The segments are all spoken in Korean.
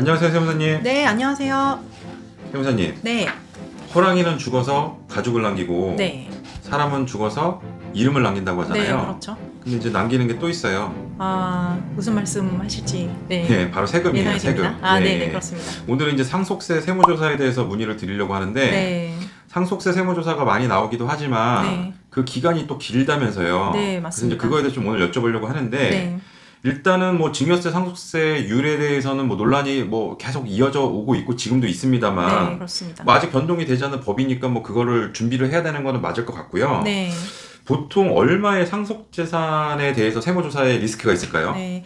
안녕하세요, 세무사님. 네, 안녕하세요. 세무사님, 네, 호랑이는 죽어서 가죽을 남기고 네, 사람은 죽어서 이름을 남긴다고 네, 하잖아요. 그렇죠. 근데 이제 남기는 게 또 있어요. 아, 무슨 말씀 하실지, 네, 네, 바로 세금이에요, 예상이 세금. 됩니다. 아, 네, 네. 네, 그렇습니다. 오늘은 이제 상속세 세무조사에 대해서 문의를 드리려고 하는데 네, 상속세 세무조사가 많이 나오기도 하지만 네, 그 기간이 또 길다면서요. 네, 그래서 이제 맞습니다. 그거에 대해서 좀 오늘 여쭤보려고 하는데 네, 일단은 뭐 증여세 상속세 율에 대해서는 뭐 논란이 뭐 계속 이어져 오고 있고 지금도 네, 있습니다만 그렇습니다. 뭐 아직 변동이 되지 않은 법이니까 뭐 그거를 준비를 해야 되는 거는 맞을 것 같고요. 네, 보통 얼마의 상속재산에 대해서 세무조사에 리스크가 있을까요? 네.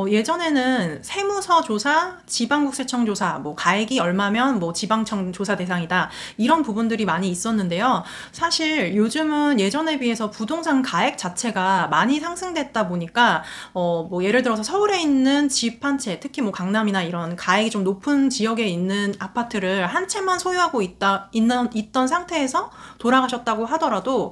예전에는 세무서 조사, 지방국세청 조사, 뭐 가액이 얼마면 뭐 지방청 조사 대상이다. 이런 부분들이 많이 있었는데요. 사실 요즘은 예전에 비해서 부동산 가액 자체가 많이 상승됐다 보니까 뭐 예를 들어서 서울에 있는 집 한 채, 특히 뭐 강남이나 이런 가액이 좀 높은 지역에 있는 아파트를 한 채만 소유하고 있던 상태에서 돌아가셨다고 하더라도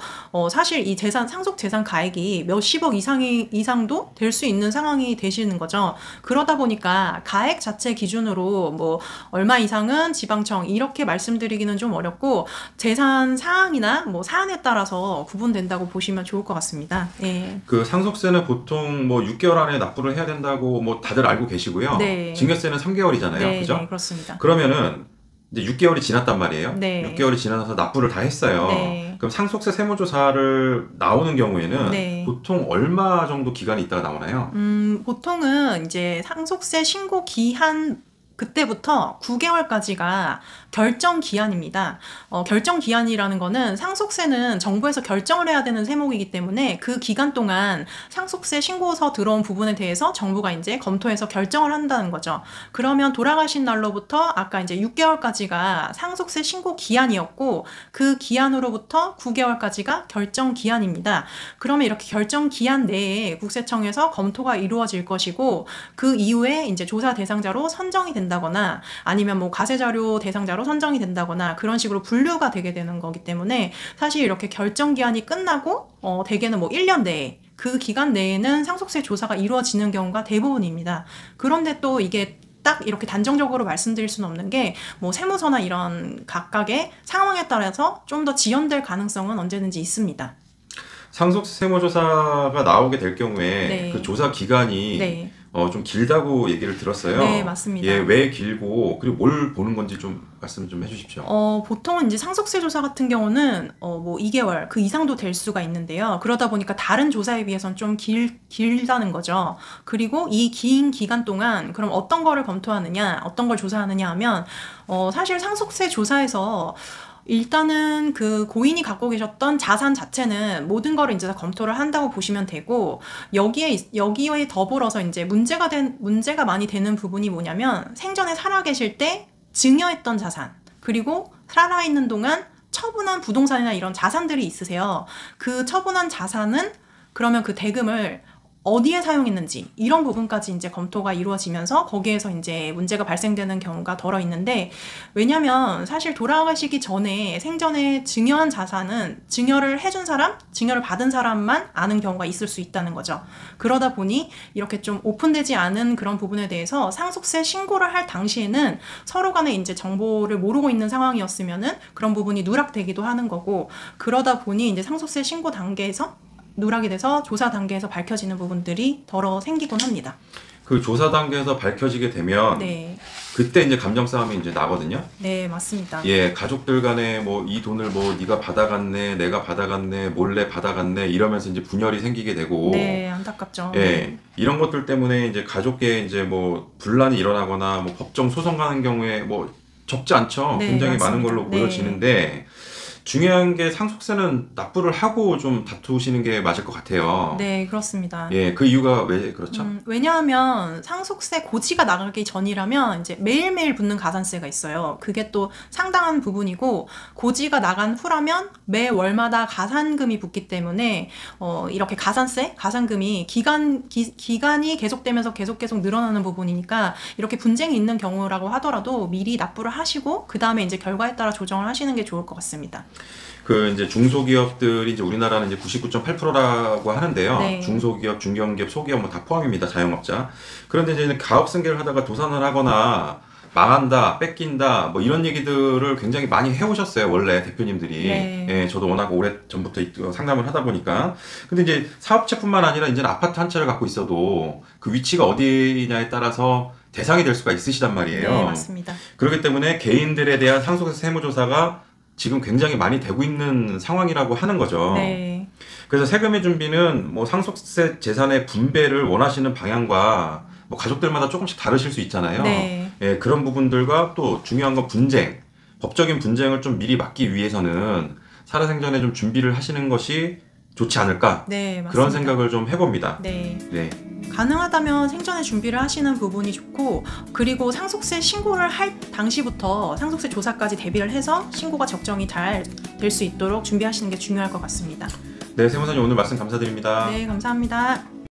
사실 이 상속 재산 가액이 몇십억 이상도 될 수 있는 상황이 되시는 거죠. 그러다 보니까 가액 자체 기준으로 뭐 얼마 이상은 지방청 이렇게 말씀드리기는 좀 어렵고 재산 사항이나 뭐 사안에 따라서 구분된다고 보시면 좋을 것 같습니다. 예. 그 상속세는 보통 뭐 6개월 안에 납부를 해야 된다고 뭐 다들 알고 계시고요. 네. 증여세는 3개월이잖아요. 네, 그죠? 네, 그렇습니다. 그러면은 이제 6개월이 지났단 말이에요. 네. 6개월이 지나서 납부를 다 했어요. 네. 그럼 상속세 세무조사를 나오는 경우에는 네. 보통 얼마 정도 기간이 있다가 나오나요? 보통은 이제 상속세 신고 기한 그때부터 9개월까지가 결정 기한입니다. 결정 기한이라는 거는 상속세는 정부에서 결정을 해야 되는 세목이기 때문에 그 기간 동안 상속세 신고서 들어온 부분에 대해서 정부가 이제 검토해서 결정을 한다는 거죠. 그러면 돌아가신 날로부터 아까 이제 6개월까지가 상속세 신고 기한이었고 그 기한으로부터 9개월까지가 결정 기한입니다. 그러면 이렇게 결정 기한 내에 국세청에서 검토가 이루어질 것이고 그 이후에 이제 조사 대상자로 선정이 된다거나 아니면 뭐 가세자료 대상자로 선정이 된다거나 그런 식으로 분류가 되게 되는 거기 때문에 사실 이렇게 결정 기한이 끝나고 대개는 뭐 1년 내에 그 기간 내에는 상속세 조사가 이루어지는 경우가 대부분입니다. 그런데 또 이게 딱 이렇게 단정적으로 말씀드릴 수는 없는 게 뭐 세무서나 이런 각각의 상황에 따라서 좀 더 지연될 가능성은 언제든지 있습니다. 상속세 세무조사가 나오게 될 경우에 네. 그 조사 기간이 네. 좀 길다고 얘기를 들었어요. 네, 맞습니다. 예, 왜 길고 그리고 뭘 보는 건지 좀 말씀 좀 해주십시오. 보통은 이제 상속세 조사 같은 경우는 뭐 2개월 그 이상도 될 수가 있는데요. 그러다 보니까 다른 조사에 비해서는 좀 길다는 거죠. 그리고 이 긴 기간 동안 그럼 어떤 거를 검토하느냐, 어떤 걸 조사하느냐 하면 사실 상속세 조사에서 일단은 그 고인이 갖고 계셨던 자산 자체는 모든 거를 이제 다 검토를 한다고 보시면 되고 여기에 더불어서 이제 문제가 많이 되는 부분이 뭐냐면 생전에 살아계실 때 증여했던 자산 그리고 살아있는 동안 처분한 부동산이나 이런 자산들이 있으세요. 그 처분한 자산은 그러면 그 대금을 어디에 사용했는지 이런 부분까지 이제 검토가 이루어지면서 거기에서 이제 문제가 발생되는 경우가 덜어 있는데 왜냐면 사실 돌아가시기 전에 생전에 증여한 자산은 증여를 해준 사람, 증여를 받은 사람만 아는 경우가 있을 수 있다는 거죠. 그러다 보니 이렇게 좀 오픈되지 않은 그런 부분에 대해서 상속세 신고를 할 당시에는 서로 간에 이제 정보를 모르고 있는 상황이었으면은 그런 부분이 누락되기도 하는 거고 그러다 보니 이제 상속세 신고 단계에서 누락이 돼서 조사 단계에서 밝혀지는 부분들이 덜어 생기곤 합니다. 그 조사 단계에서 밝혀지게 되면 네. 그때 이제 감정 싸움이 이제 나거든요. 네, 맞습니다. 예, 가족들 간에 뭐 이 돈을 뭐 네가 받아갔네, 내가 받아갔네, 몰래 받아갔네 이러면서 이제 분열이 생기게 되고 네, 안타깝죠. 예, 이런 것들 때문에 이제 가족계 이제 뭐 분란이 일어나거나 뭐 법정 소송 가는 경우에 뭐 적지 않죠. 네, 굉장히 맞습니다. 많은 걸로 네. 보여지는데 중요한 게 상속세는 납부를 하고 좀 다투시는 게 맞을 것 같아요. 네, 그렇습니다. 예, 그 이유가 왜 그렇죠? 왜냐하면 상속세 고지가 나가기 전이라면 이제 매일매일 붙는 가산세가 있어요. 그게 또 상당한 부분이고 고지가 나간 후라면 매월마다 가산금이 붙기 때문에 이렇게 가산금이 기간이 계속되면서 계속 늘어나는 부분이니까 이렇게 분쟁이 있는 경우라고 하더라도 미리 납부를 하시고 그 다음에 이제 결과에 따라 조정을 하시는 게 좋을 것 같습니다. 그 이제 중소기업들이 이제 우리나라는 이제 99.8%라고 하는데요. 네. 중소기업, 중견기업, 소기업 뭐 다 포함입니다. 자영업자. 그런데 이제 가업 승계를 하다가 도산을 하거나 망한다, 뺏긴다, 뭐 이런 얘기들을 굉장히 많이 해오셨어요. 원래 대표님들이. 네. 예, 저도 워낙 오래 전부터 상담을 하다 보니까. 근데 이제 사업체뿐만 아니라 이제는 아파트 한 채를 갖고 있어도 그 위치가 어디냐에 따라서 대상이 될 수가 있으시단 말이에요. 네, 맞습니다. 그렇기 때문에 개인들에 대한 상속세 세무조사가 지금 굉장히 많이 되고 있는 상황이라고 하는 거죠. 네. 그래서 세금의 준비는 뭐 상속세 재산의 분배를 원하시는 방향과 뭐 가족들마다 조금씩 다르실 수 있잖아요. 네. 예, 그런 부분들과 또 중요한 건 분쟁, 법적인 분쟁을 좀 미리 막기 위해서는 살아생전에 좀 준비를 하시는 것이 좋지 않을까? 네, 맞습니다. 그런 생각을 좀 해봅니다. 네. 네. 가능하다면 생전에 준비를 하시는 부분이 좋고, 그리고 상속세 신고를 할 당시부터 상속세 조사까지 대비를 해서 신고가 적정히 잘 될 수 있도록 준비하시는 게 중요할 것 같습니다. 네, 세무사님 오늘 말씀 감사드립니다. 네, 감사합니다.